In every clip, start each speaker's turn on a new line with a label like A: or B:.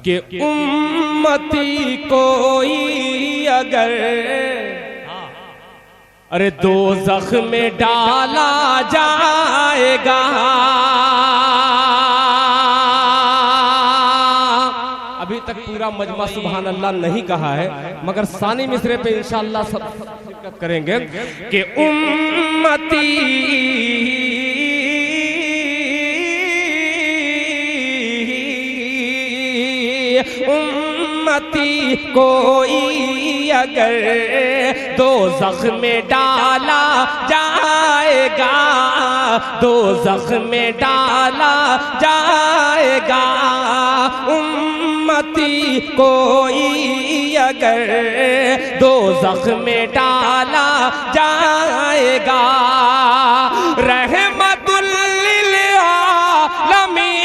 A: कि उम्मती कोई अगर अरे दोज़ख में डाला जाएगा, अभी तक पूरा मजमा सुभान अल्लाह नहीं कहा है, मगर सानी मिसरे पे इंशाअल्लाह सब शिरकत करेंगे कि उम्मती उम्मती कोई अगर दोज़ख में डाला जाएगा, दोज़ख में डाला जाएगा, उम्मती कोई अगर दोज़ख में डाला जाएगा, रहमतुल लिल आलमीन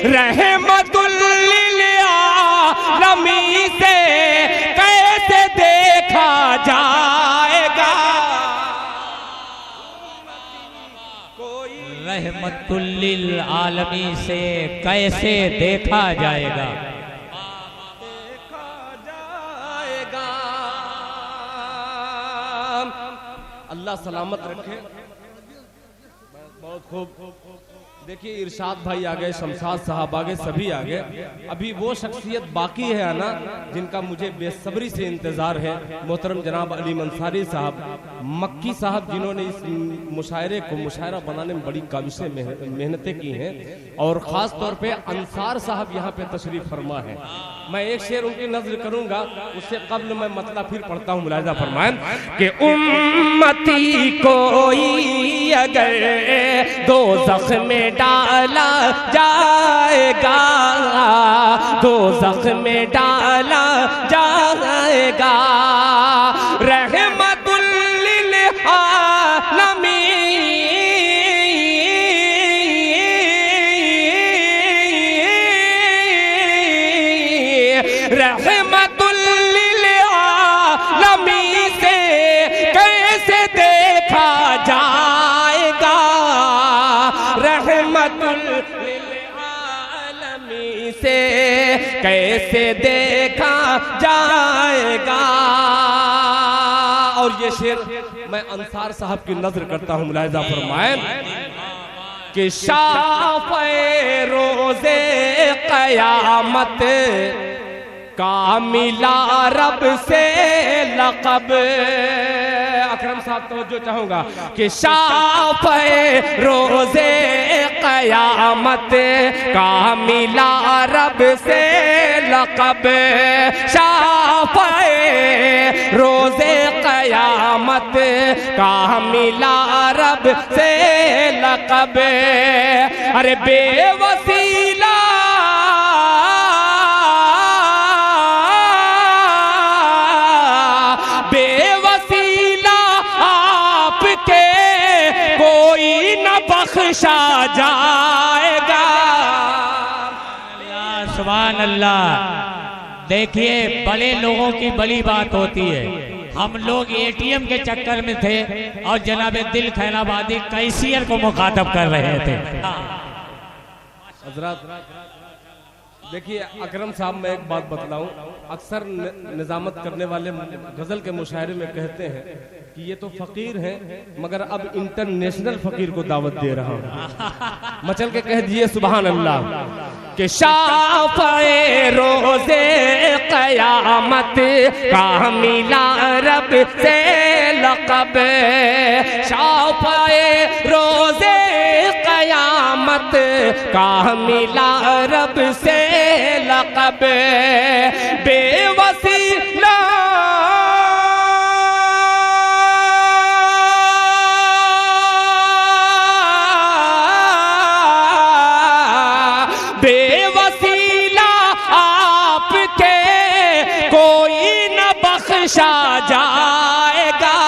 A: रहमतुल लिल आलमीन से कैसे देखा जाएगा,
B: रहमतुल लिल आलमीन से कैसे देखा जाएगा,
A: अल्लाह सलामत रखे। बहुत खूब। देखिए इरशाद भाई आ गए, शमशाद साहब आ गए, सभी आ गए। अभी वो शख्सियत बाकी है आना जिनका मुझे बेसब्री से इंतजार है। मोहतरम जनाब अली मंसारी साहब, मक्की साहब, जिन्होंने इस मुशायरे को मुशायरा बनाने में बड़ी काबिशें मेहनतें की हैं, और ख़ास तौर पे अंसार साहब यहाँ पे तशरीफ़ फरमा है। मैं एक शेर उनकी नज़र करूँगा, उससे कब्ल मैं मतलब फिर पढ़ता हूँ, मुलाहिज़ा फरमाएं कि उम्मती कोई अगर दोज़ख में डाला जाएगा, दोज़ख में डाला जाएगा, रहमतुल लिल आलमीन रहमतुल लिल आलमीन से कैसे देखा जाएगा, रहमतुल लिल आलमीन से कैसे देखा जाएगा। और ये शेर मैं अंसार साहब की नजर करता हूँ, मुलाहिज़ा फरमाएं कि शाफ़े रोज़े क़यामत का मिला रब से लक़ब। अकरम साहब तवज्जो चाहूंगा कि शाफ़े रोज़े क़यामत का मिला रब से लक़ब, शाफ़े रोज़े क़यामत का मिला रब से लक़ब। अरे बेवसीला बख्शा जाएगा।
B: सुभान अल्लाह। देखिए बड़े लोगों की बड़ी बात होती है। हम लोग एटीएम के चक्कर में थे और जनाब दिल खैराबादी कैशियर को मुखातब कर रहे थे।
A: देखिए अकरम साहब, मैं एक बात बतलाऊं, अक्सर निजामत करने वाले गजल के मुशायरे में कहते हैं कि ये तो फकीर हैं, मगर अब इंटरनेशनल फकीर को दावत दे रहा हूं। मचल के कह दिए सुभान अल्लाह कि शाफ़े रोज़े क़यामत का मिला रब से लक़ब, शाफ़े रोज़े क़यामत का मिला रब से लक़ब। बेवसीला बेवसीला आपके कोई न बख्शा जाएगा,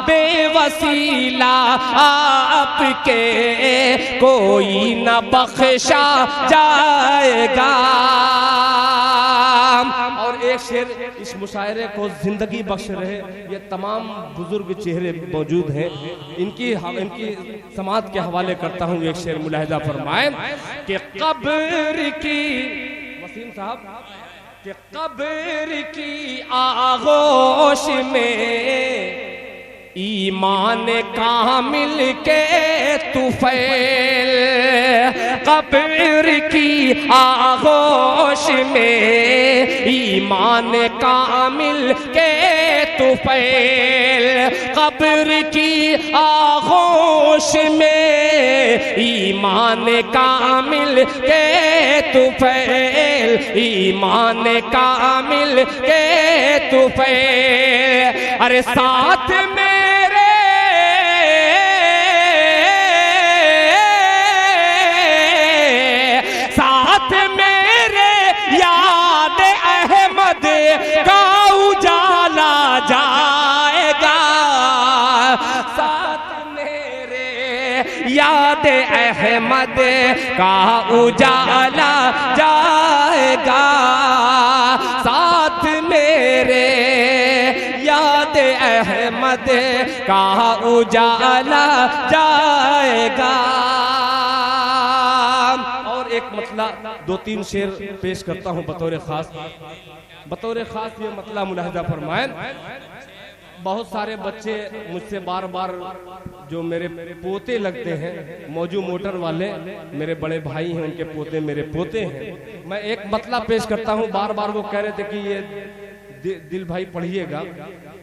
A: बेवसीला आपके कोई न बख्शा जाएगा। और एक शेर इस मुशायरे को जिंदगी बख्श रहे। ये तमाम बुजुर्ग चेहरे मौजूद हैं, इनकी समात के हवाले करता हूँ। एक शेर मुलाहिजा फरमाए कि कब्र की, वसीम साहब, कि कब्र की आगोश में ईमान कामिल के तुफैल, कब्र की आगोश में ईमान कामिल के तुफैल, कब्र की आगोश में ईमान कामिल के तुफैल, ईमान कामिल के तुफैल। अरे साथ में का उजाला जाएगा, साथ मेरे याद अहमद का उजाला जाएगा, साथ मेरे याद अहमद का उजाला जाएगा। और एक मतला दो तीन शेर पेश करता हूँ बतौर खास। ये मतला मुलाहिजा फरमाएं। बहुत सारे बच्चे मुझसे बार बार, जो मेरे पोते लगते हैं, मौजू मोटर वाले मेरे बड़े भाई हैं, उनके पोते मेरे पोते हैं। मैं एक मतला पेश करता हूँ, बार बार वो कह रहे थे कि ये दिल भाई पढ़िएगा।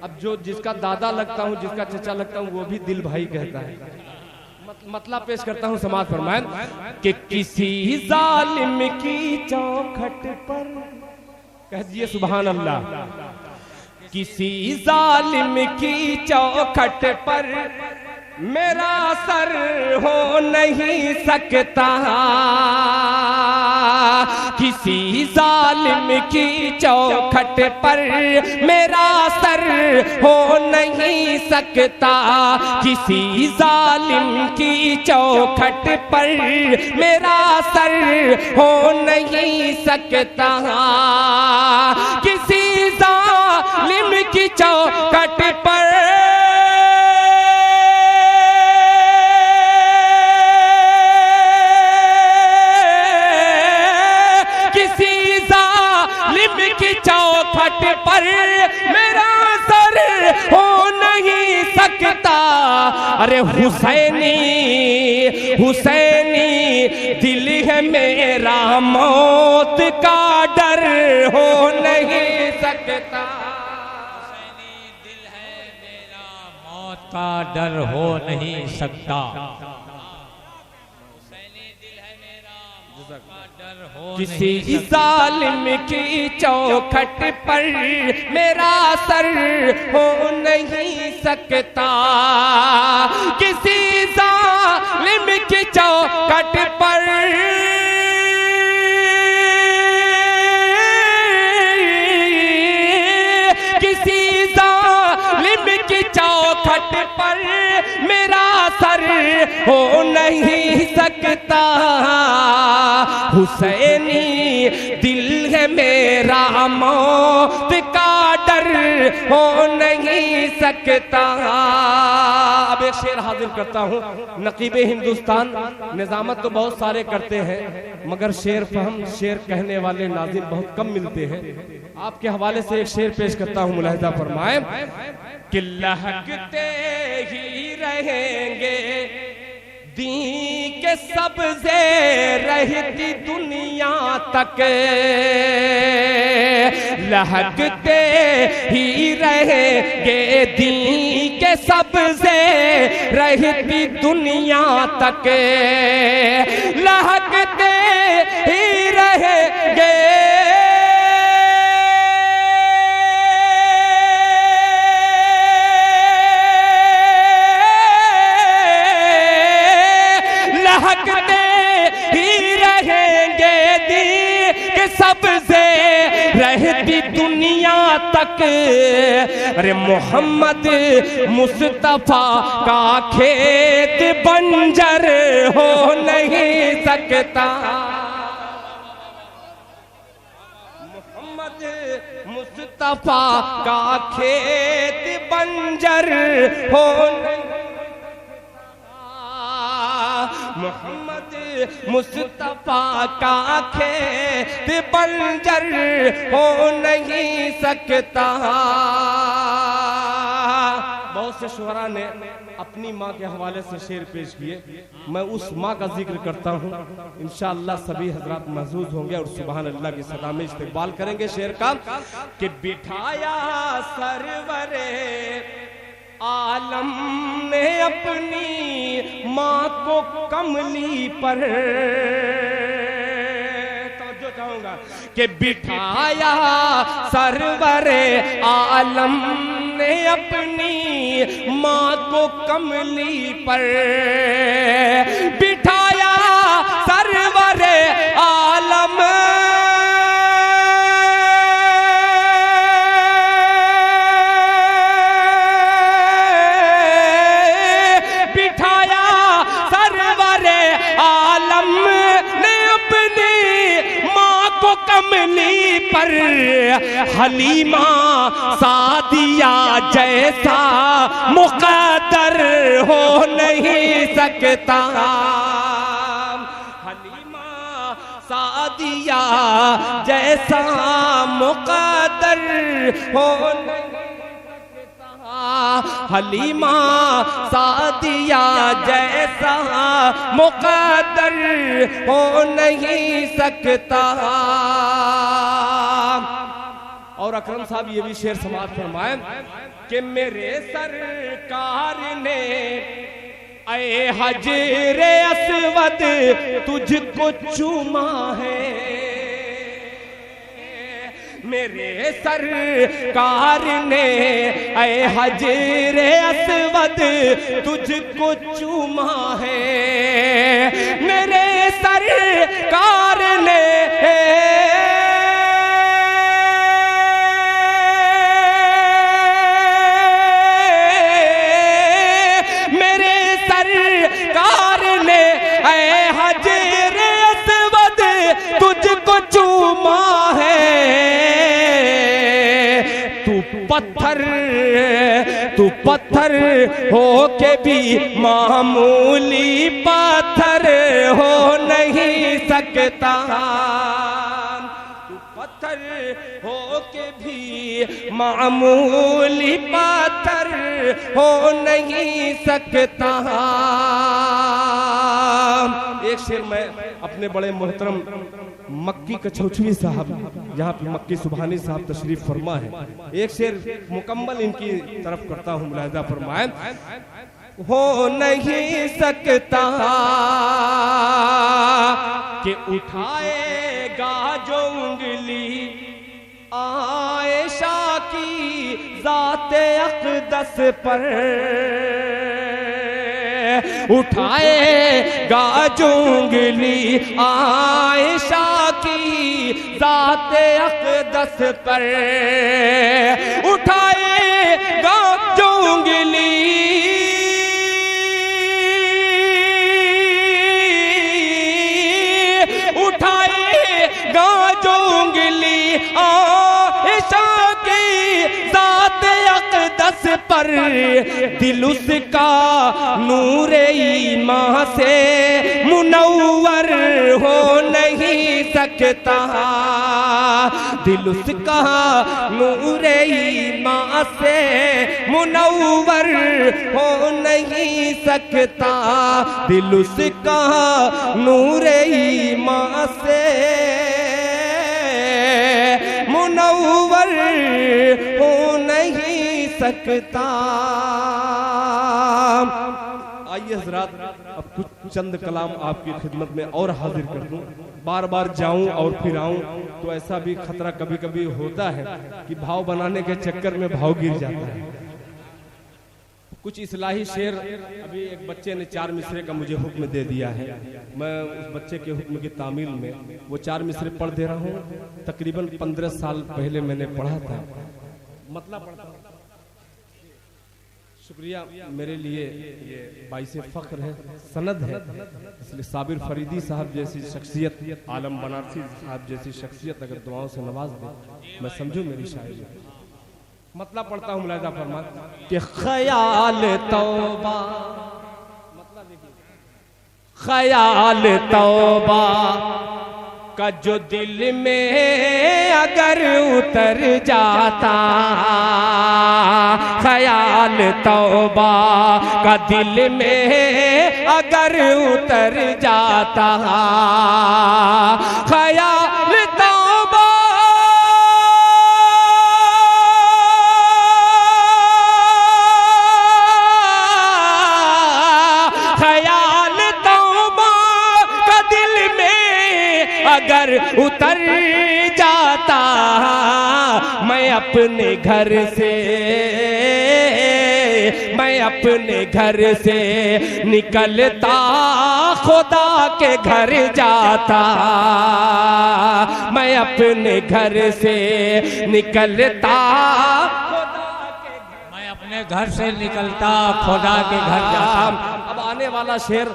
A: अब जो जिसका दादा लगता हूँ, जिसका चचा लगता हूँ, वो भी दिल भाई कहता है। मतला पेश करता हूँ, समाज फरमाएं कि किसी जालिम की चौखट पर, कह दिए सुभान अल्लाह, किसी जालिम की चौखट पर मेरा सर हो नहीं सकता, किसी जालिम की चौखट पर मेरा सर हो नहीं सकता, किसी जालिम की चौखट पर मेरा सर हो नहीं सकता, किसी जालिम की चौखट पर चौखट पर मेरा सर हो नहीं सकता। अरे हुसैनी हुसैनी दिल है मेरा, मौत का डर हो नहीं सकता,
B: हुसैनी दिल है मेरा, मौत का डर हो नहीं सकता,
A: किसी जालिम की चौखट पर मेरा सर हो नहीं सकता, किसी जालिम की चौखट पर किसी जालिम की चौखट पर मेरा सर हो नहीं सकता, हुसैनी दिल है मेरा, मौत का डर हो नहीं सकता। अब एक शेर हाजिर करता हूँ। नकीबे हिंदुस्तान निजामत तो बहुत सारे करते हैं, मगर शेर फहम, शेर कहने वाले नाज़िम बहुत कम मिलते हैं। आपके हवाले से एक शेर पेश करता हूँ, मुलाहिजा फरमाए कि लहकते ही रहेंगे दी के सब्ज़े रहती दुनिया तक, लहकते ही रहेंगे दी के सब्ज़े रहती दुनिया तक, लहकते ही रहेंगे सबसे रहती दुनिया तक। अरे मोहम्मद मुस्तफा का खेत बंजर हो नहीं सकता, मोहम्मद मुस्तफा का खेत बंजर हो मोहम्मद मुस्तफा का खेत बंजर हो नहीं सकता। बहुत से शुअरा ने अपनी माँ के हवाले से शेर पेश किए, मैं उस माँ का जिक्र करता हूँ। इंशाअल्लाह सभी हजरात महजूज होंगे और सुभान अल्लाह की सदा में इस्तेकबाल करेंगे शेर का कि बिठाया सरवरे आलम ने अपनी माँ को कमली पर, तो चाहूंगा कि बिठाया सरवरे आलम ने अपनी माँ को कमली पर, बिठाया सरवरे आलम कमली पर, हलीमा सादिया जैसा मुक़द्दर हो नहीं सकता। हलीमा सादिया जैसा मुक़द्दर हो नहीं सकता। हलीमा सादिया जैसा मुक़द्दर हो नहीं सकता। और अकरम साहब ये भी शेर समाज फरमाए कि मेरे सरकार ने ऐ हजरे अस्वद तुझको चूमा है, मेरे सरकार ने ऐ हजरे अस्वद तुझको चूमा है, मेरे सरकार ने चूमा है। तू पत्थर हो के भी मामूली पत्थर हो नहीं सकता। तू पत्थर हो के भी मामूली पत्थर हो नहीं सकता। एक शेर मैं अपने बड़े मोहतरम मक्की कछौछवी साहब, यहाँ पे मक्की सुभानी साहब तशरीफ फरमा है, एक शेर मुकम्मल इनकी तरफ करता हूँ, मुलाहिजा फरमाए। हो नहीं सकता कि उठाएगा जो उंगली आयशा की ज़ाते अक़दस पर, उठाएगा जो उंगली आयशा की ज़ाते अक़दस पर, उठाएगा जो उंगली उठाएगा जो उंगली आयशा की ज़ाते अक़दस पर, दिल उसका नूरे ईमान से मुनव्वर हो नहीं सकता। दिल उसका नूरे ईमान से मुनव्वर हो नहीं सकता। दिल उसका नूरे ईमान से मुनव्वर हो नहीं सकता। आइए हजरात, अब कुछ चंद कलाम आपकी खिदमत में और हाजिर कर दूं। बार बार जाऊं और फिर आऊं तो ऐसा भी खतरा कभी कभी होता है कि भाव बनाने के चक्कर में भाव गिर जाता है। कुछ इस्लाही शेर, अभी एक बच्चे ने 4 मिसरे का मुझे हुक्म दे दिया है, मैं उस बच्चे के हुक्म की तामील में वो 4 मिसरे पढ़ दे रहा हूँ। तकरीबन 15 साल पहले मैंने पढ़ा था, मतलब पढ़ता हूँ। शुक्रिया, मेरे लिए ये बाइसे फ़ख्र है, सनद है। इसलिए साबिर फरीदी साहब जैसी शख्सियत, आलम बनारसी साहब जैसी शख्सियत अगर दुआओं से नवाज दे, मैं समझूं मेरी शायरी। मतलब पढ़ता हूँ मुलाहिजा फरमा कि ख्याल तौबा, ख्याल तौबा का जो दिल में अगर उतर जाता, ख्याल तौबा का दिल में अगर उतर जाता, ख्याल तौबा अगर उतर जाता, मैं अपने घर से, मैं अपने घर से निकलता खुदा के घर जाता, मैं अपने घर से निकलता,
B: अपने घर से निकलता खुदा के घर जाता।
A: अब आने वाला शेर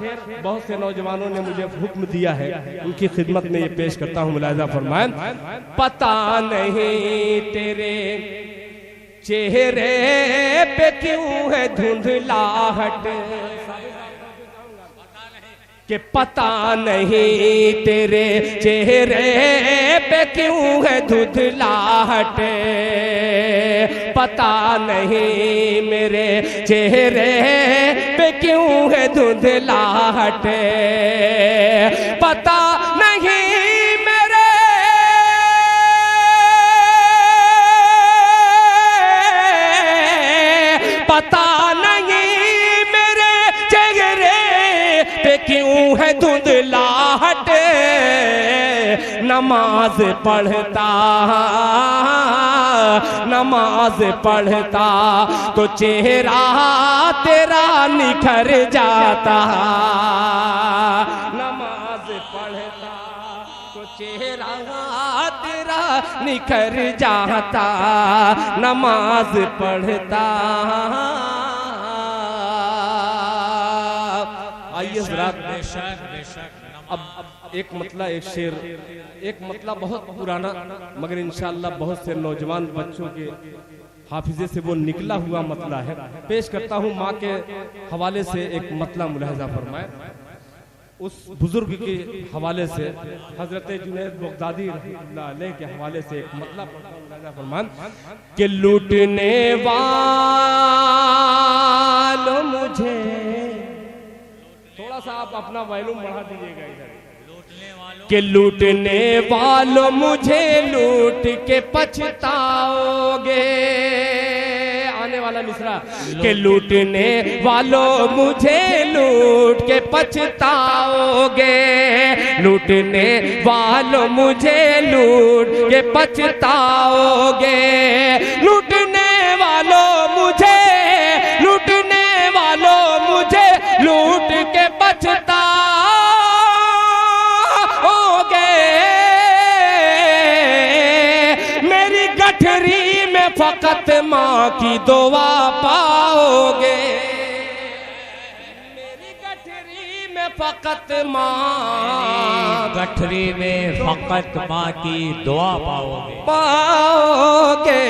A: बहुत से नौजवानों ने मुझे हुक्म दिया है, उनकी खिदमत में ये पेश करता हूँ, मुलाहिजा फरमाएं। पता नहीं तेरे चेहरे पे क्यों है धुंधलाहट, कि पता नहीं तेरे चेहरे पे क्यों है धुंधलाहट, पता नहीं मेरे चेहरे पे क्यों है धुंधलाहट, पता नहीं मेरे पता नहीं मेरे चेहरे पे क्यों है धुंधलाहट, नमाज पढ़ता, नमाज पढ़ता तो चेहरा तेरा निखर जाता, नमाज पढ़ता तो चेहरा तेरा निखर जाता, नमाज पढ़ता। आइए जरा अब एक मतला, एक शेर, एक मतला बहुत पुराना मगर इंशाअल्लाह बहुत से नौजवान बच्चों के हाफिजे से वो निकला हुआ मतला है, पेश करता हूँ। माँ के हवाले से एक मतला मुलाहिजा फरमाए, उस बुजुर्ग के हवाले से, हजरत जुनैद बगदादी रहमतुल्लाह अलैह के हवाले से एक मतला मुलाहिजा फरमाए कि लूटने वालों मुझे, थोड़ा सा आप अपना वॉल्यूम बढ़ा दीजिएगा इधर, कि लूटने वालों मुझे लूट के पछताओगे, आने वाला मिसरा, कि लूटने वालों मुझे लूट के पछताओगे, लूटने वालों मुझे लूट के पछताओगे, लूटने वालों मुझे, लूटने वालों मुझे लूट के पछताओगे, मेरी गठरी में फकत माँ की दुआ पाओगे, मेरी गठरी में फकत माँ,
B: गठरी में फकत माँ की दुआ पाओगे,
A: पाओगे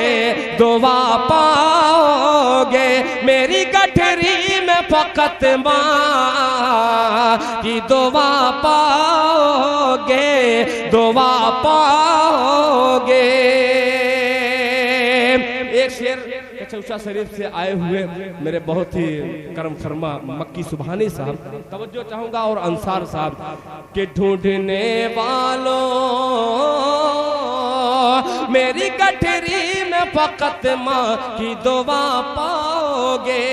A: दुआ पाओगे, मेरी गठरी में फकत माँ की दुआ पाओगे, दुआ पाओगे। एक शेर चौसा शरीफ से आए हुए मेरे बहुत ही करम फरमा मक्की सुभानी साहब, तवज्जो चाहूंगा, और अंसार साहब के ढूंढने वालों मेरी गठरी में फकत माँ की दुआ पाओगे,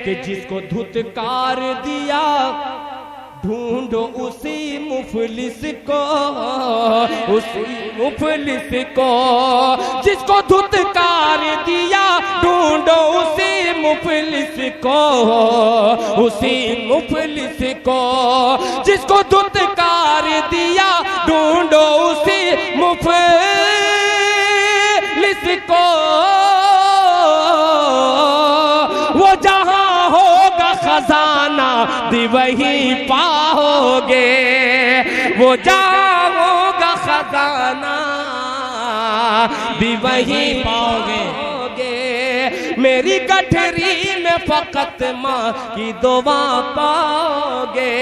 A: कि जिसको धुतकार दिया ढूंढो उसी मुफलिस को, उसी मुफलिस को, जिसको धुतकार दिया ढूंढो उसी मुफलिस को, उसी मुफलिस को, जिसको धुतकार दिया ढूंढो उसी मुफलिस को, वो जहां होगा खजाना दी वही पाओगे, वो जहां होगा खजाना दी वही पाओगे, मेरी गठरी में फकत माँ की दुआ पाओगे,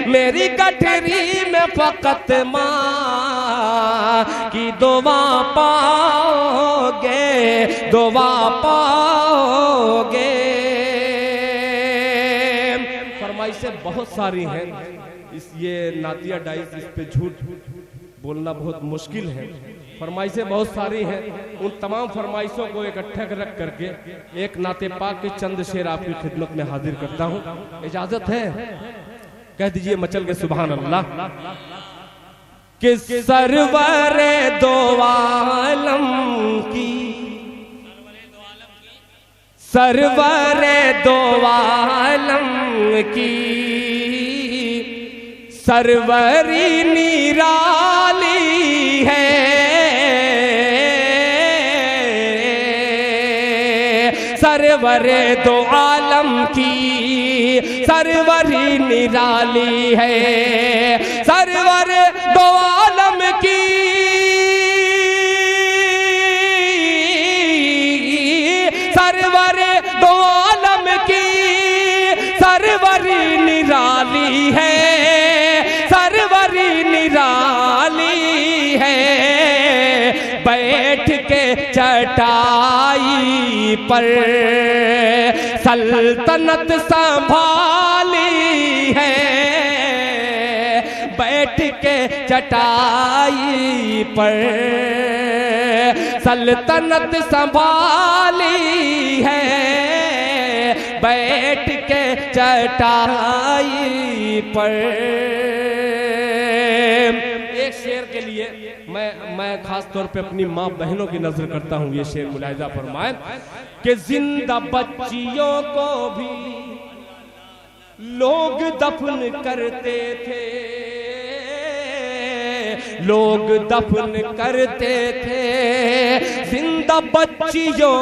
A: मेरी गठरी में फकत माँ की दुआ पाओगे, दुआ पाओगे। फरमाइशें बहुत सारी हैं, ये नातिया डाइस, इस पे झूठ बोलना बहुत मुश्किल है। फरमाइशें बहुत सारी हैं, उन तमाम फरमाइशों को इकट्ठा रख करके एक नाते पाक के चंद शेर आपकी खिदमत में हाजिर करता हूँ। इजाजत है? कह दीजिए मचल के सुभान अल्लाह। कि सरवरे दो आलम की, सरवरे दो आलम की सरवरी निराली है, सरवरे दो आलम की सरवरी निराली है, सरवर दो आलम की सरवर दो आलम की सरवरी निराली है, सरवरी निराली है। बैठ के चटाई पर सल्तनत संभाली है, बैठ के चटाई पर सल्तनत संभाली है, बैठ के चटाई पर। एक शेर के लिए मैं खास तौर पे अपनी माँ बहनों की नजर करता हूँ। ये शेर मुलाहिजा फरमाए कि जिंदा बच्चियों को भी लोग दफन करते थे, लोग दफन करते थे, जिंदा बच्चियों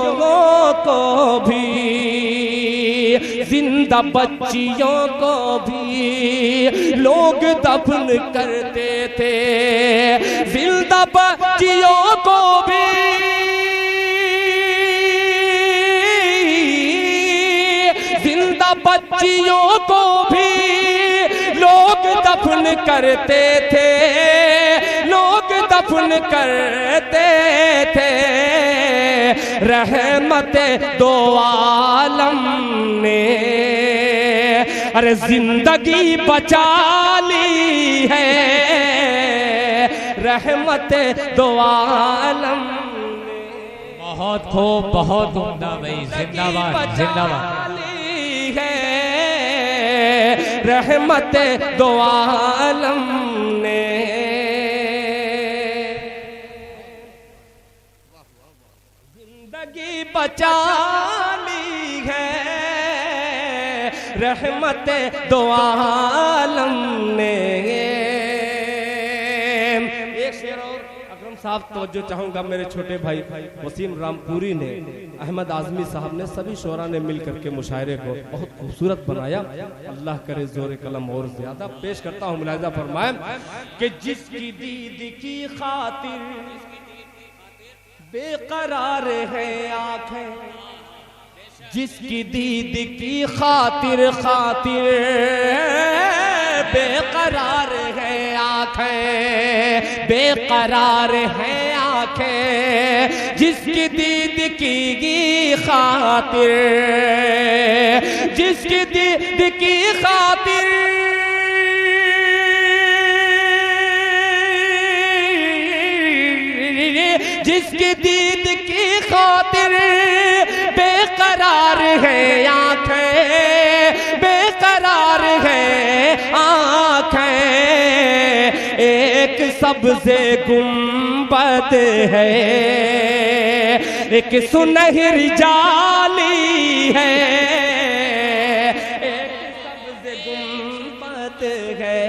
A: को भी, जिंदा बच्चियों को भी लोग दफन करते थे, जिंदा बच्चियों को भी जिंदा बच्चियों को भी लोग दफन करते थे, लोग दफन करते थे। रहमत दो आलम ने अरे जिंदगी बचा ली है, रहमत दो आलम ने
B: बहुत खूब, बहुत उम्दा भाई, जिंदाबाद जिंदाबाद।
A: रहमत दो आलम ने जिंदगी बचा ली है, रहमत दो आलम ने। एक शेर और अकरम साहब तवज्जो चाहूंगा, मेरे छोटे भाई वसीम रामपुरी ने, अहमद आजमी साहब ने, सभी शोरा ने मिल करके मुशायरे को बहुत खूबसूरत बनाया। अल्लाह करे जोर कलम और ज्यादा। पेश करता हूँ, मुलाहिजा फरमाए कि जिसकी दीद की खातिर बेकरार है आंखें, जिसकी दीद की खातिर खातिर बेकरार है आंखें, बेकरार है आंखें, जिसकी दीद की खातिर, जिसकी दीद की खातिर, जिसकी दीद की खातिर बेकरार है आंखें, बेकरार है आंखें। एक सब्ज़े गुंबद है, एक सुनहरी जाली है, एक सब्ज़े गुंबद है,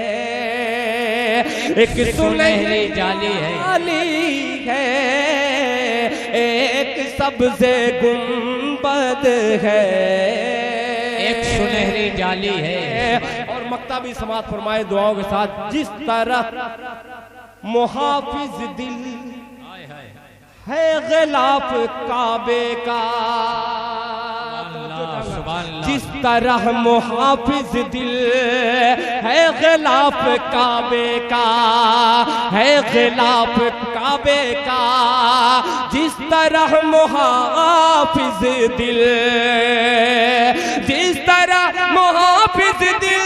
A: एक सुनहरी जाली है, एक सब्ज़े गुंबद है,
B: एक सुनहरी जाली है।
A: और मक्तबी समात फरमाए दुआओं के साथ, जिस तरह मुहाफिज दिल है गिलाफ काबे का, जिस तरह मुहाफिज दिल है गिलाफ काबे का, है गिलाफ काबे का, जिस तरह मुहाफिज दिल, जिस तरह मुहाफिज दिल,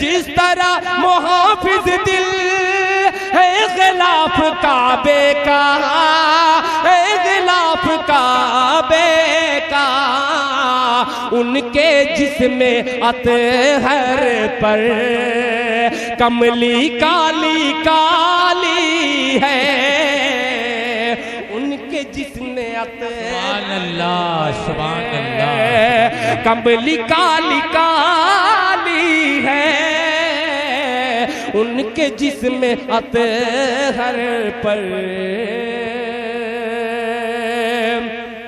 A: जिस तरह मुहाफिज दिल है गिलाफ काबे का, है गिलाफ काबे का, उनके जिस्म अतहर पर कमली काली काली है, उनके जिस्म अतहर
B: सुभान अल्लाह
A: कमली काली काली है, उनके जिस्म अतहर पर।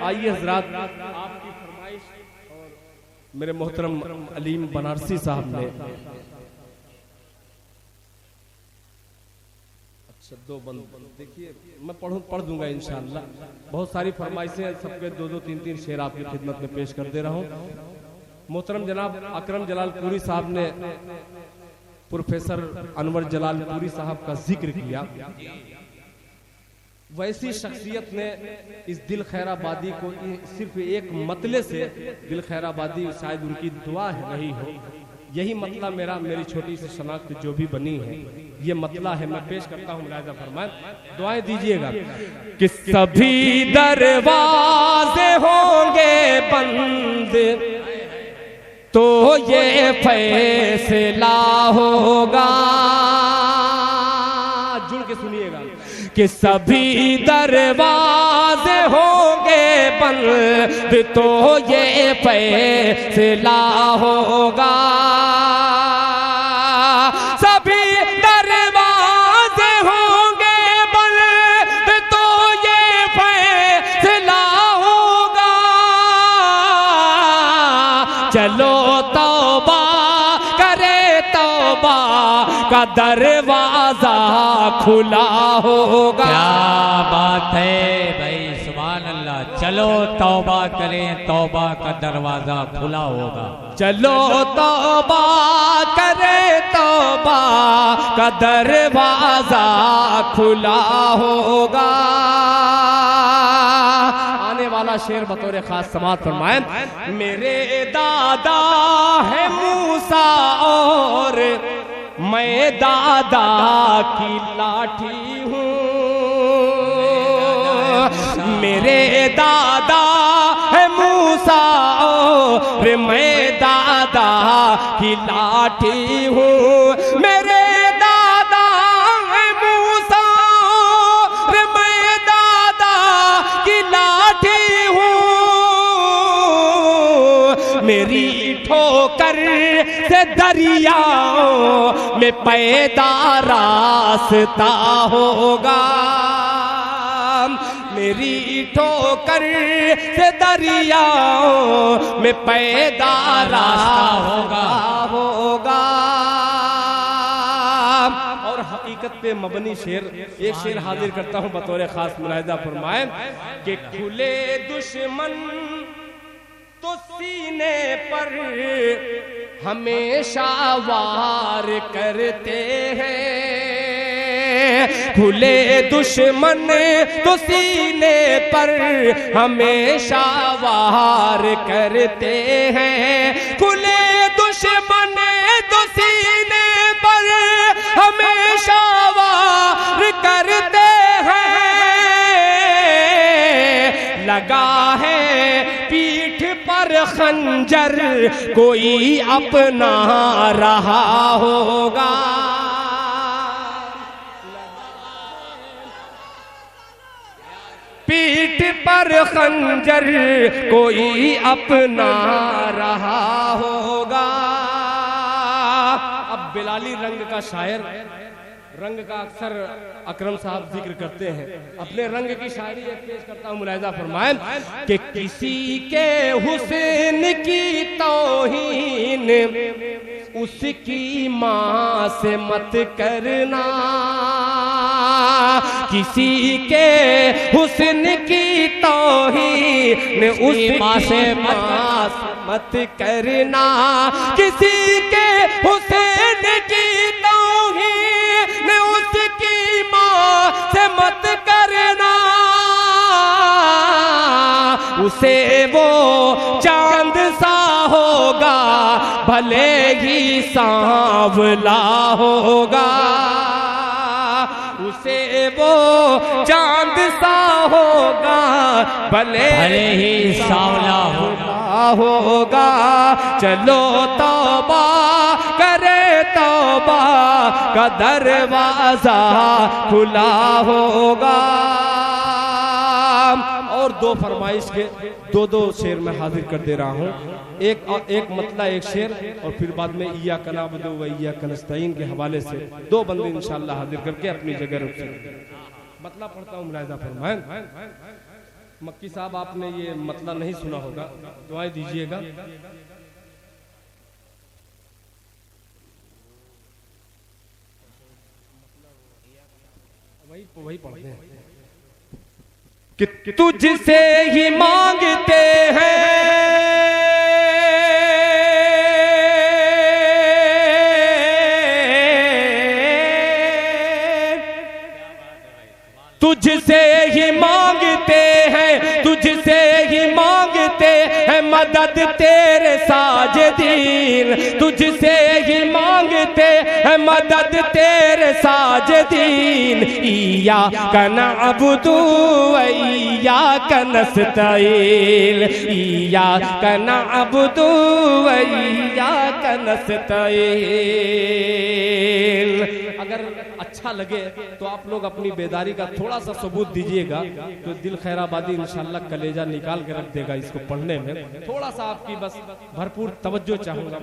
A: आइए हजरात, आपकी फरमाइश और मेरे मोहतरम अलीम बनारसी साहब ने दो बंद देखिए, मैं पढ़ दूंगा इंशाअल्लाह। बहुत सारी फरमाइशें, सबके दो दो तीन तीन शेर आपकी खिदमत में पेश कर दे रहा हूँ। मोहतरम जनाब अकरम जलालपुरी साहब ने प्रोफेसर अनवर जलालपुरी साहब का जिक्र किया। वैसी शख्सियत ने इस दिल खैराबादी को सिर्फ एक मतले से, दिल खैराबादी शायद उनकी दुआ रही हो, यही मतला मेरी छोटी सी शनाख्त जो भी बनी है ये मतला है। मैं पेश करता हूँ, मुलाहिजा फरमाएं, दुआएं दीजिएगा कि सभी दरवाजे होंगे बंद तो ये फैसला होगा, जुड़ के सुनिएगा कि सभी दरवाजे होंगे बंद तो ये फैसला होगा, सभी दरवाजे होंगे बंद तो ये फैसला होगा, चलो तौबा करे तौबा का दरवाजा खुला होगा।
B: क्या बात है भाई, सुभान अल्लाह। चलो तौबा करें, तौबा का दरवाजा खुला होगा।
A: चलो तौबा करे तौबा का दरवाजा खुला होगा। आने वाला शेर बतौर खास समात फरमाएं, मेरे दादा है मूसा और मैं दादा की लाठी हूँ, मेरे दादा है मूसा और मैं दादा की लाठी हूँ, मेरे दादा है मूसा और मैं दादा की लाठी हूँ, मेरी ठोकर से दरियाओं में पैदा रास्ता होगा, मेरी ठोकर से दरियाओं में पैदा रास्ता होगा। और हकीकत पे मबनी शेर, एक शेर हाजिर करता हूँ बतौर खास, मुलाहिजा फरमाएं कि खुले दुश्मन तो सीने पर हमेशा वार करते हैं, खुले दुश्मन तो सीने पर हमेशा वार करते हैं, खुले दुश्मन तो सीने पर हमेशा वार करते हैं, लगा है पीठ पर खंजर कोई अपना रहा होगा, पीठ पर खंजर कोई अपना रहा होगा। अब बिलाली रंग का शायर, रंग का अक्सर अकरम साहब जिक्र करते हैं, अपने रंग की शायरी एक पेश करता हूँ, मुलाहिजा फरमाएं कि किसी के हुस्न की तौहीन उसकी माँ से मत करना, किसी के हुस्न की तौहीन उसकी माँ से मत करना, किसी के हुसैन की तौहीन उसकी माँ से मत करना। उसे वो चांद सा होगा भले ही सांवला होगा, उसे वो चांद सा होगा भले ही सांवला होगा। चलो तौबा करे, तौबा का दरवाजा खुला होगा। और दो फरमाइश के दो शेर में हाजिर कर दे रहा हूँ। एक मतला एक शेर और फिर बाद में इय्याका नअबुदु व इय्याका नस्तईन के हवाले से दो बंदे इंशाअल्लाह हाजिर करके अपनी जगह रुक सकते। मतला पढ़ता हूँ, मुलाहिजा फरमाएं। मक्की साहब आपने ये मतला नहीं सुना होगा, दुआएं दीजिएगा। वही पढ़ते हैं कि तुझसे ही मांगते हैं, तुझसे ही मांगते हैं, तुझसे ही मांगते हैं मदद तेरे साजिदीन, तुझसे ही मांगते हैं मदद तेरे साजिदीन। इय्याका नअबुदु व इय्याका नस्तईन, इय्याका नअबुदु व इय्याका नस्तईन। अगर अच्छा लगे तो आप लोग अपनी बेदारी का थोड़ा सा सबूत दीजिएगा, तो दिल खैराबादी इंशाल्लाह कलेजा निकाल के रख देगा इसको पढ़ने में। थोड़ा सा आपकी बस भरपूर तवज्जो चाहूंगा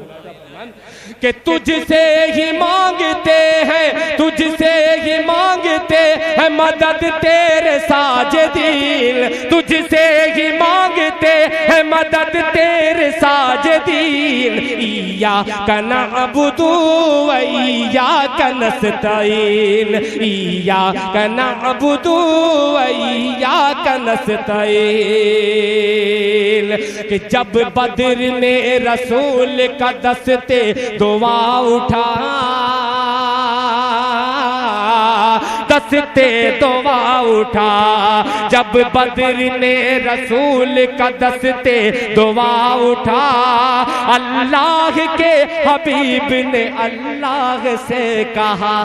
A: कि तुझसे ही मांगते हैं, तुझसे ही मांगते हैं मदद तेरे साजिदीन, तुझसे ही मांगते हैं मदद तेरे साजिदीन। इय्याका नअबुदु व इय्याका नस्तईन, इय्याका नअबुदु व इय्याका नस्तईन। कि जब बद्र में रसूल का दस्ते दुआ उठा, दस्ते दुआ उठा, जब बद्र में रसूल का दस्ते दुआ उठा, अल्लाह के हबीब ने अल्लाह से कहा,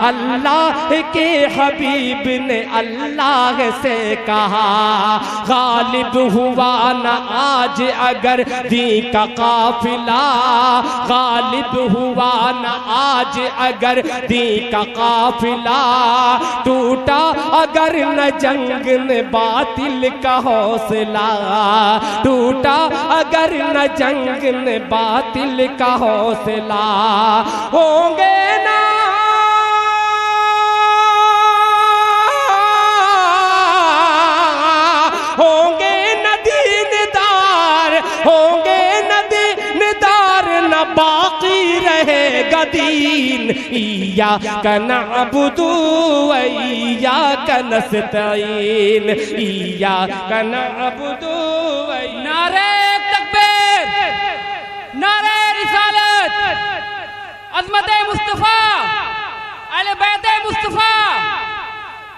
A: अल्लाह के हबीब ने अल्लाह से कहा, गालिब हुआ न आज अगर दी का काफिला, गालिब हुआ न आज अगर दी का काफिला, टूटा अगर न जंग में बातिल का हौसला, टूटा अगर न जंग में बातिल का हौसला, होंगे ना होंगे न दीनदार, होंगे न दीनदार, न बाकी रहेगा दीन। इय्याका नअबुदु व इय्याका नस्तईन, इय्याका नअबुदु व नारे तकबीर, नारे रिसालत, अज़मत मुस्तफ़ा, अहले बैत मुस्तफ़ा,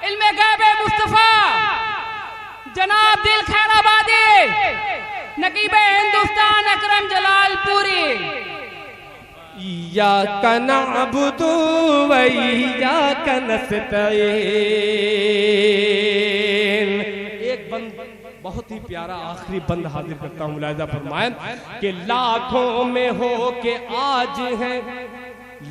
A: इल्मे गैब मुस्तफ़ा, जनाब दिल खैराबादी, नकीबे हिंदुस्तान अकरम जलालपुरी। इय्याका नअबुदु व इय्याका नस्तईन। एक बंद बहुत ही प्यारा आखिरी बंद हाजिर करता हूँ, मुलाहिजा फरमाएं कि लाखों में हो के आज है,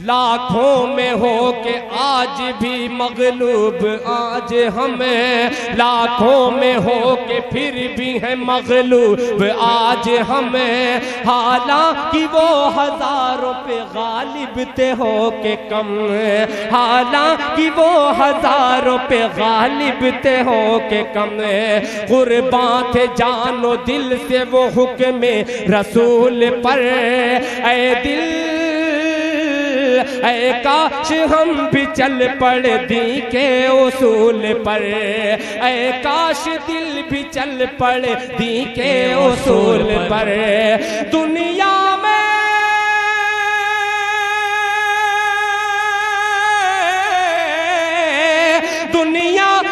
A: लाखों में हो के आज भी मगलूब आज हमें, लाखों में हो के फिर भी है मगलूब आज हमें, हालांकि वो हजारों पे गालिब थे हो के कम, हालांकि वो हजारों पे गालिब थे हो के कम, कुर्बान थे जानो दिल से वो हुक्म रसूल पर। ऐ दिल ऐ काश हम भी चल पड़े दी के उसूल पर, ऐ काश दिल भी चल पड़े दी के उसूल पर। दुनिया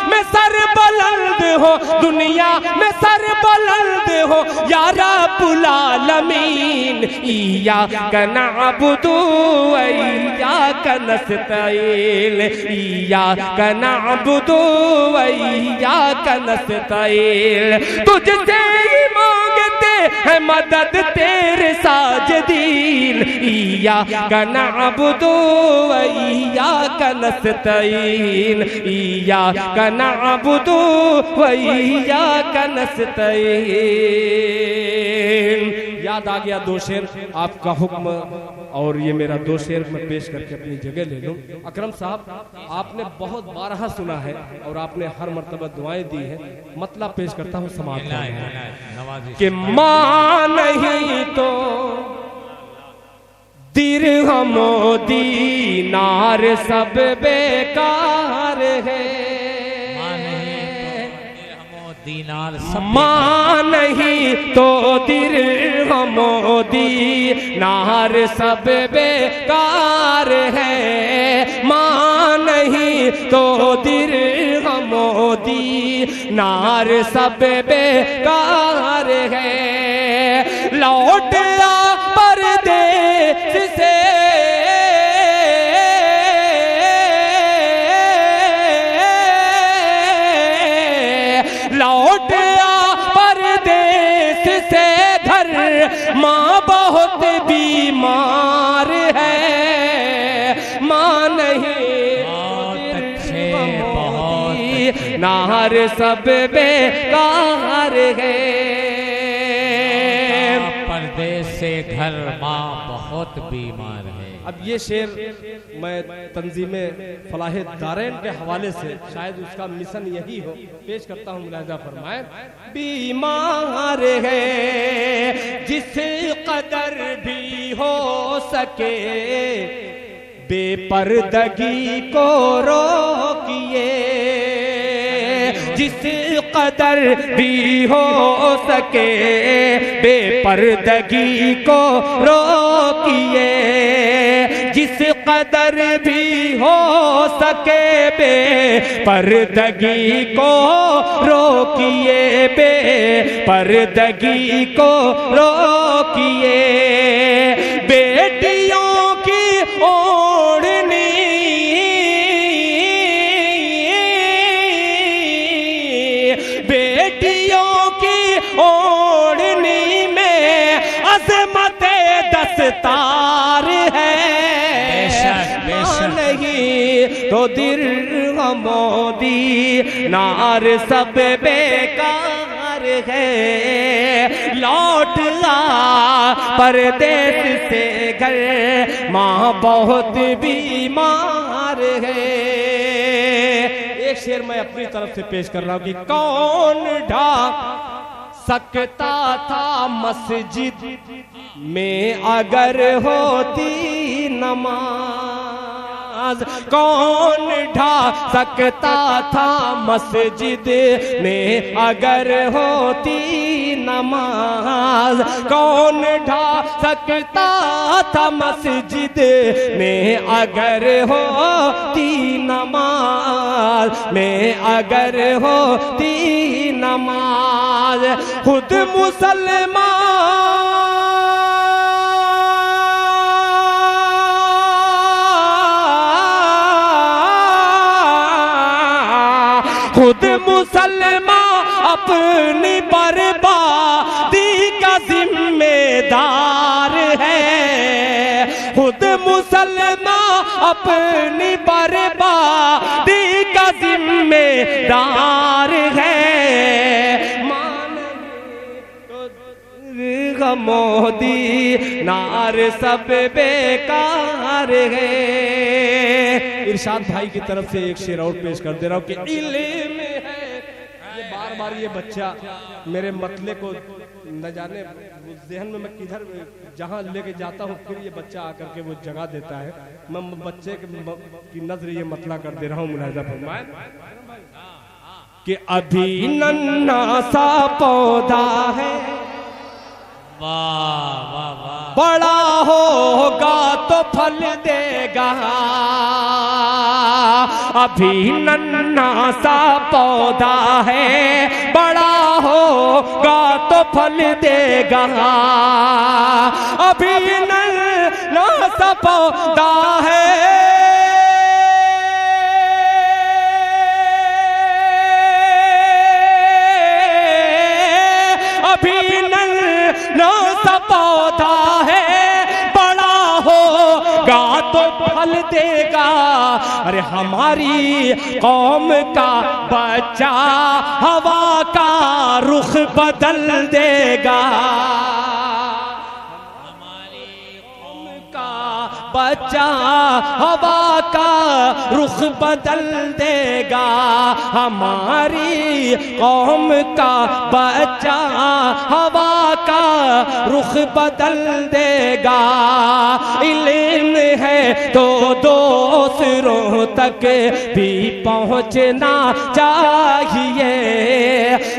A: में सर बुलंद हो, दुनिया में सर बुलंद हो या रब्बुल आलमीन। इय्याका नअबुदु व इय्याका नस्तईन, इय्याका नअबुदु व इय्याका नस्तईन। तुझसे ही मांगते हैं मदद तेरे साजिदीन। इय्याका नअबुदु व इय्याका नस्तईन, इय्याका नअबुदु व इय्याका नस्तईन। याद आ गया दो शेर, आपका हुक्म और ये मेरा दो शेर मैं पेश करके अपनी जगह ले लूं। अकरम साहब, आपने बहुत बारहा सुना है और आपने हर मर्तबा दुआएं दी है, मतलब पेश करता हूँ समाज कि माँ नहीं तो दिरहम दीनार सब बेकार है,
B: दीनार
A: माँ नहीं तो दिरहम दीनार सब बेकार है, माँ नहीं तो दिरहम दीनार सब बेकार है। लौट आ परदेस से लौट आ परदेस से घर, माँ बहुत बीमार है, माँ नहीं नार सब बेकार है।
B: परदेस से घर, माँ बहुत बीमार है।
A: अब ये शेर मैं तंजीम फलाह दारैन के हवाले से, शायद उसका मिशन यही हो, पेश करता हूँ, मुलाहिजा फरमाए। बीमार है जिस कदर भी हो सके, बेपर्दगी को रोकिए, जिस कदर भी हो सके बेपर्दगी को रोकिए, जिस कदर भी हो सके बेपर्दगी को रोकिए, बेपर्दगी को रोकिए। बेटियों की ओढ़नी ओढ़नी में अज़मत दस्तार है,
B: बेशक बेशक
A: नहीं तो दिरहम दीनार सब बेकार है। लौट आ परदेस से घर, माँ बहुत बीमार है। एक शेर मैं अपनी तरफ से पेश कर रहा हूँ कि कौन ढा सकता था मस्जिद में अगर होती नमाज, कौन ढा सकता था मस्जिद में अगर होती नमाज, कौन ढा सकता था मस्जिद में अगर होती नमाज, में अगर होती नमाज। खुद मुसलमान खुद मुसलमान अपनी बर्बादी का जिम्मेदार है, खुद मुसलमान अपनी बर्बादी का जिम्मेदार है। मोदी नार सब बेकार है। इरशाद भाई की तरफ से एक शेर और पेश कर दे रहा हूँ कि इल्म है, ये बार बार ये बच्चा मेरे मतले को न जाने जहन में मैं किधर जहाँ लेके जाता हूँ फिर ये बच्चा आकर के वो जगह देता है। मैं बच्चे की नजर ये मतला कर दे रहा हूँ। मुलाहिजा फरमाए कि अभी नन्हा सा पौधा है,
B: वाह वाह वाह,
A: बड़ा होगा तो फल देगा। अभी नन्हा सा पौधा है, बड़ा होगा तो फल देगा। अभी नन्हा सा पौधा है, अभी नन्हा सा पौधा है, बड़ा होगा तो फल देगा। अरे हमारी कौम का बच्चा हवा का रुख बदल देगा। हमारी कौम का बच्चा हवा का रुख बदल देगा। हमारी कौम का बच्चा हवा का रुख बदल देगा। इल्म है तो दूसरों तक भी पहुंचना चाहिए।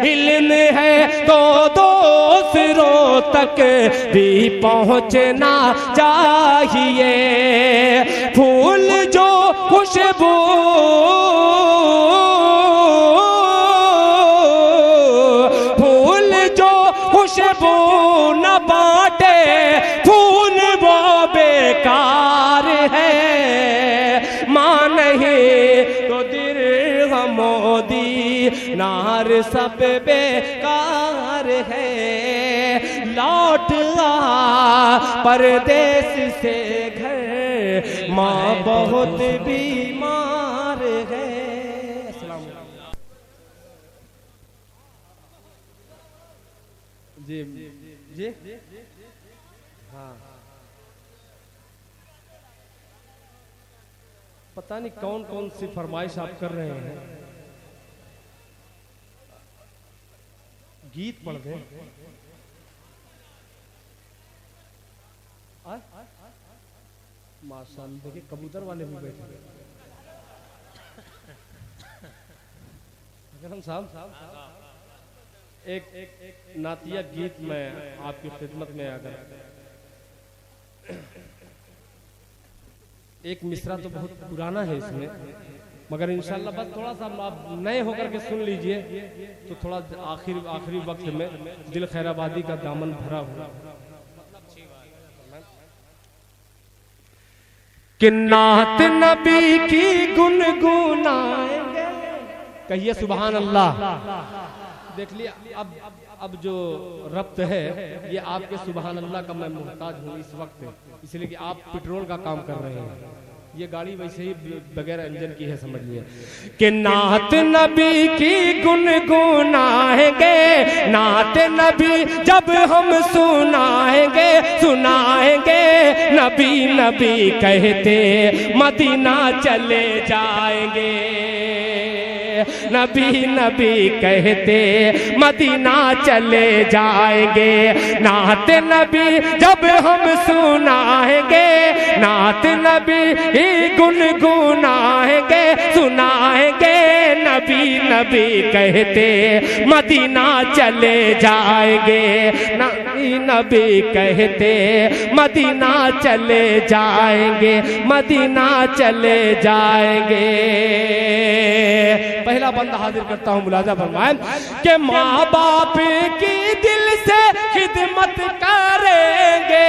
A: इल्म है तो दूसरों तक भी पहुंचना चाहिए। फूल जो खुशबू, फूल जो खुशबू न बांटे, फूल वो बेकार है। मां नहीं तो मोदी नार सब बेकार है। लौट आ परदेश से घर, माँ बहुत बीमार है। जी जी हाँ, पता नहीं कौन कौन सी फरमाइश आप कर रहे हैं। गीत पढ़ दें। माशाअल्लाह, देखिए कबूतर वाले भी बैठे हैं। अगर हम साहब एक नातिया गीत में आपकी खिदमत में अगर एक मिसरा तो बहुत पुराना है इसमें, मगर इंशाल्लाह बस थोड़ा सा आप नए होकर के सुन लीजिए तो थोड़ा आखिरी वक्त में दिल खैराबादी का दामन भरा हुआ। कि नात नबी की गुनगुनाएंगे, कहिए सुभान अल्लाह। देख लिया, अब जो रब्त है ये आपके सुभान अल्लाह का मैं मोहताज हूँ इस वक्त, इसलिए कि आप पेट्रोल का काम कर रहे हैं। ये गाड़ी वैसे ही बगैर इंजन की है, समझिए। कि नात नबी की गुनगुनाएंगे, नात नबी जब हम सुनाएंगे, सुनाएंगे नबी नबी कहते मदीना चले जाएंगे। नबी नबी कहते मदीना चले जाएंगे। नात नबी जब हम सुनाएंगे, नात नबी ही गुनगुनाएंगे, सुनाएंगे नबी नबी कहते मदीना चले जाएंगे। नबी नबी कहते मदीना चले जाएंगे, मदीना चले जाएंगे। पहला बंदा हाजिर करता हूँ, मुलाजा फरमाएं कि माँ बाप की दिल से खिदमत करेंगे,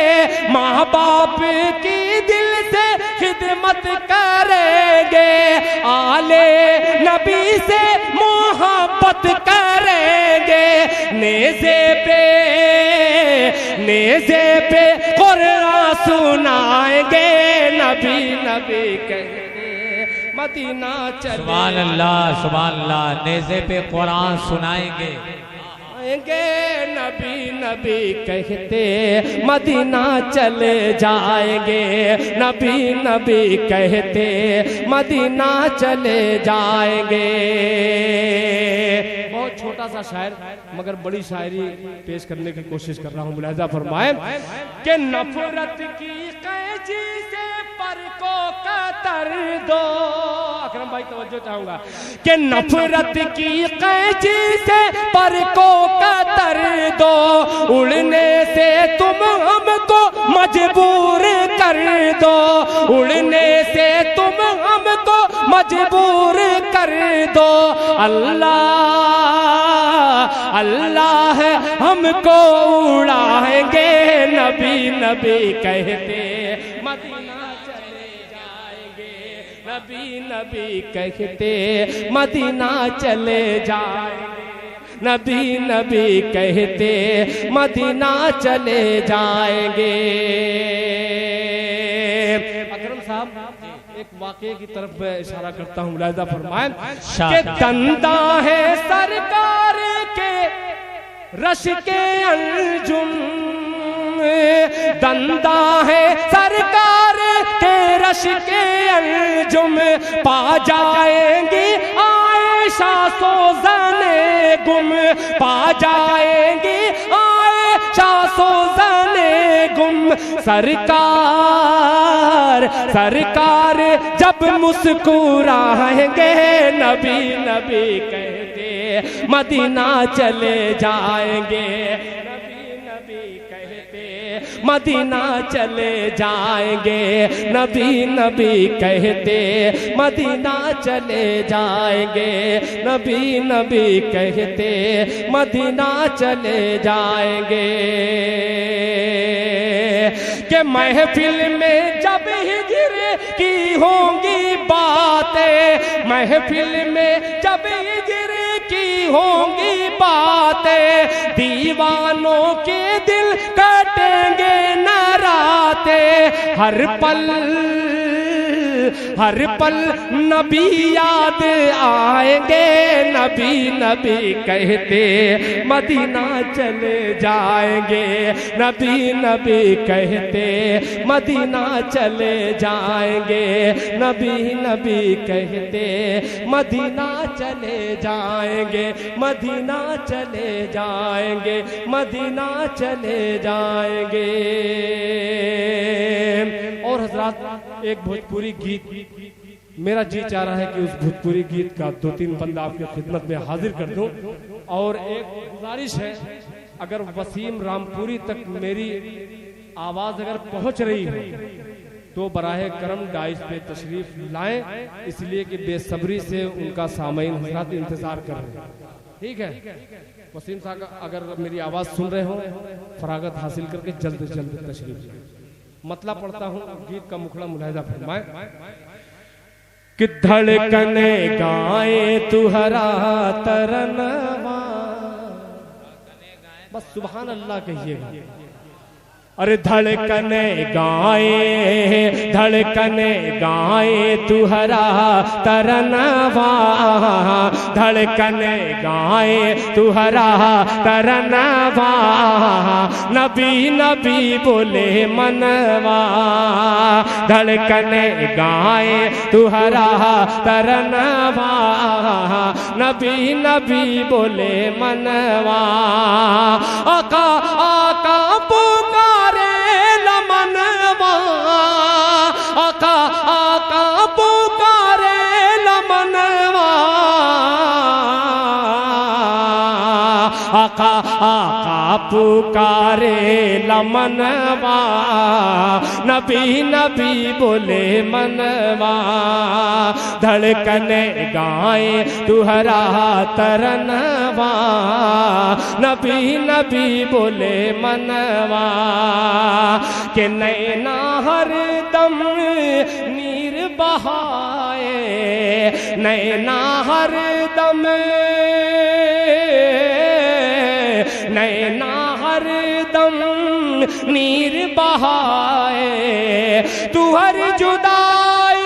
A: माँ बाप की दिल से खिदमत करेंगे। आले नबी से मोहब्बत करेंगे, नेज़े पे कुरान सुनाएंगे। नबी नबी कहते मदीना चले,
B: सुभान अल्लाह, नेज़े पे कुरान सुनाएंगे।
A: नबी नबी कहते मदीना चले जाएंगे, नबी नबी कहते मदीना चले जाएंगे। बहुत छोटा छोटा सा शायर मगर बड़ी शायरी पेश करने की कोशिश कर रहा हूँ। मुलाहिजा फरमाए कि नफरत की कैची से पर को कतर दो, अकरम भाई तवज्जो चाहूंगा, कि नफरत की कैची से पर को कतर दो, उड़ने से तुम हमको मजबूर कर दो, उड़ने से तुम हमको मजबूर कर दो, अल्लाह अल्लाह हमको उड़ाएंगे, नबी नबी कहते मदीना चले जाएंगे, नबी नबी कहते मदीना चले जाएंगे, नबी नबी कहते मदीना चले जाएंगे। अकरम साहब एक वाक़े की तरफ मैं इशारा करता हूँ, मुलाहिजा फरमाएं कि दंदा है सरकार के रश के अंजुम, दंदा है सरकार के रश के अंजुम, पा जाएंगी आयशा सोज़ने गुम, पा जाएंगी आयशा सोज़ने गुम, सरकार सरकार जब मुस्कुराएंगे, नबी नबी कहते मदीना चले जाएंगे, नबी नबी कहते मदीना चले जाएंगे, नबी नबी कहते मदीना चले जाएंगे, नबी नबी कहते मदीना चले जाएंगे। कि महफिल में जब हिजर की होंगी बातें, महफिल में जब हिजर की होंगी बातें, दीवानों के दिल कटेंगे न रातें, हर पल नबी याद आएंगे, नबी नबी कहते मदीना चले जाएंगे, नबी नबी कहते मदीना चले जाएंगे, नबी नबी कहते मदीना चले जाएंगे, मदीना चले जाएंगे, मदीना चले जाएंगे। और हजरात एक भोजपुरी गीत मेरा जी चाह रहा है कि उस भोजपुरी गीत का 2-3 बंदा आपकी खिदमत में हाजिर कर दूं। और एक गुजारिश है, अगर वसीम रामपुरी तक मेरी आवाज अगर पहुंच रही है तो बराहे करम डाइस पे तशरीफ लाएं, इसलिए कि बेसब्री से उनका सामईन हजरात इंतजार कर रहे हैं। ठीक है, वसीम साहब अगर मेरी आवाज सुन रहे हो, फरागत हासिल करके जल्द से जल्द तशरीफ लाएं। मतलब पढ़ता हूँ गीत का मुखड़ा, मुलाहिजा फरमाए कि धड़कने गाए तुहरा तरनवा, बस सुभान अल्लाह कहिएगा। अरे धड़कने गाए तुहरा तरनवा, धड़कने गाए तुहरा तरनवा, नबी नबी बोले मनवा, धड़कने गाए तुहरा तरनवा, नबी नबी बोले मनवा, आका आका पुकारे लमनवा, आका आका पुकारे लमनवा, आका आका पुकारे लमनवा, नबी नबी बोले मनवा, धड़कने गाए तुहरा तरनवा, नबी नबी बोले मनवा, कि नैना हर दम नीर बहाए, नैना हर दम, नैना हर दम नीर बहाए, तू हर जुदाई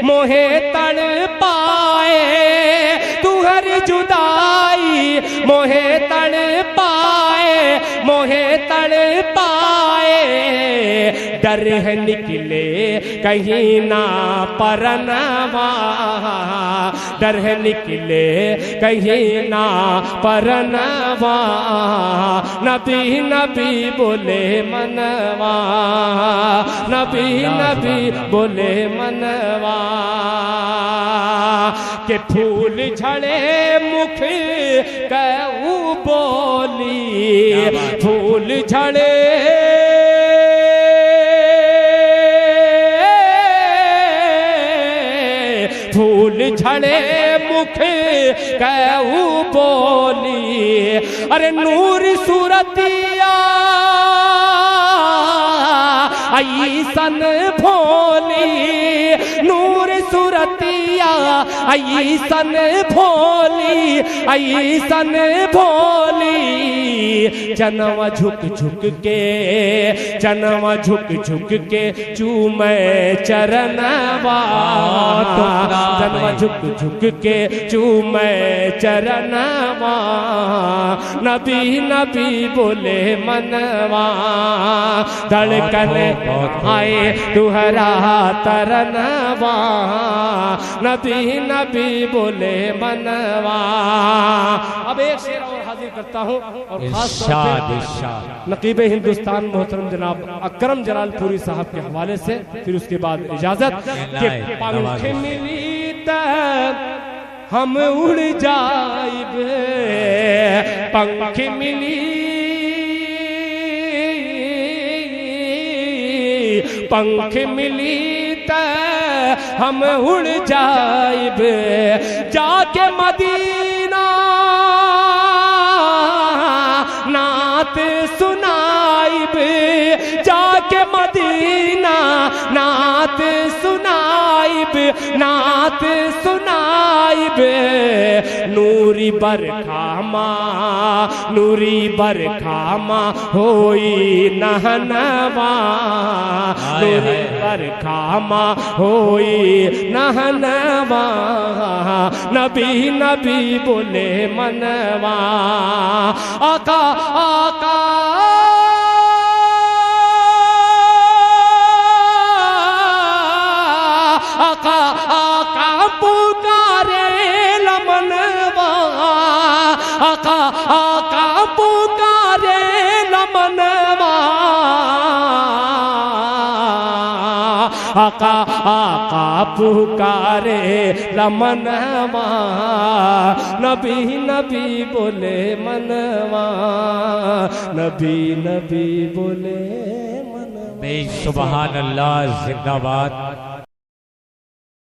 A: मोहे तड़ पाए, तू हर जुदाई मोहे तड़ पाए, मोहे तड़ पाए, डर है निकले कहीं ना परनवा, डर है निकले कहीं ना परनवा, नबी नबी बोले मनवा, नबी नबी बोले मनवा, के फूल झड़े मुख कहू बोली, फूल झड़े फूल झड़े मुख कहू बोली, अरे नूर सूरतिया ऐसन भोली, नूर सूरतिया ऐसन भोली, ऐसन भोली, जनवा झुक झुक के, जनवा झुक झुक के चूमे चरणवा, जनवा झुक झुक के चूमे चरणवा, नबी नबी बोले मनवा, धड़कन आए तुहरा तरनवा, नबी नबी बोले मनवा। अब एक शेर और हाजिर करता हूँ और खास तौर पे नकीब हिंदुस्तान मोहतरम जनाब अकरम जलालपुरी साहब के हवाले से, फिर उसके बाद इजाजत के पंख मिली त हम उड़ जाइब, पंख मिली पंख मिली त हम उड़ जाइब, जाके मदीना नात सुनाइब, जाके मदीना नात सुनाइब, नात सुनाइब, नूरी बरखामा, नूरी बरखामा होई नहनवा, नूरी बरखामा होई नहनवा, नबी नबी बोले मनवा, आका आका आका आका पुकारे लमनवा, आका आका पुकारे लमनवा, आका आका पुकारे लमनवा, नबी नबी बोले मनवा, नबी नबी बोले मनवा।
B: सुभान अल्लाह, जिंदाबाद।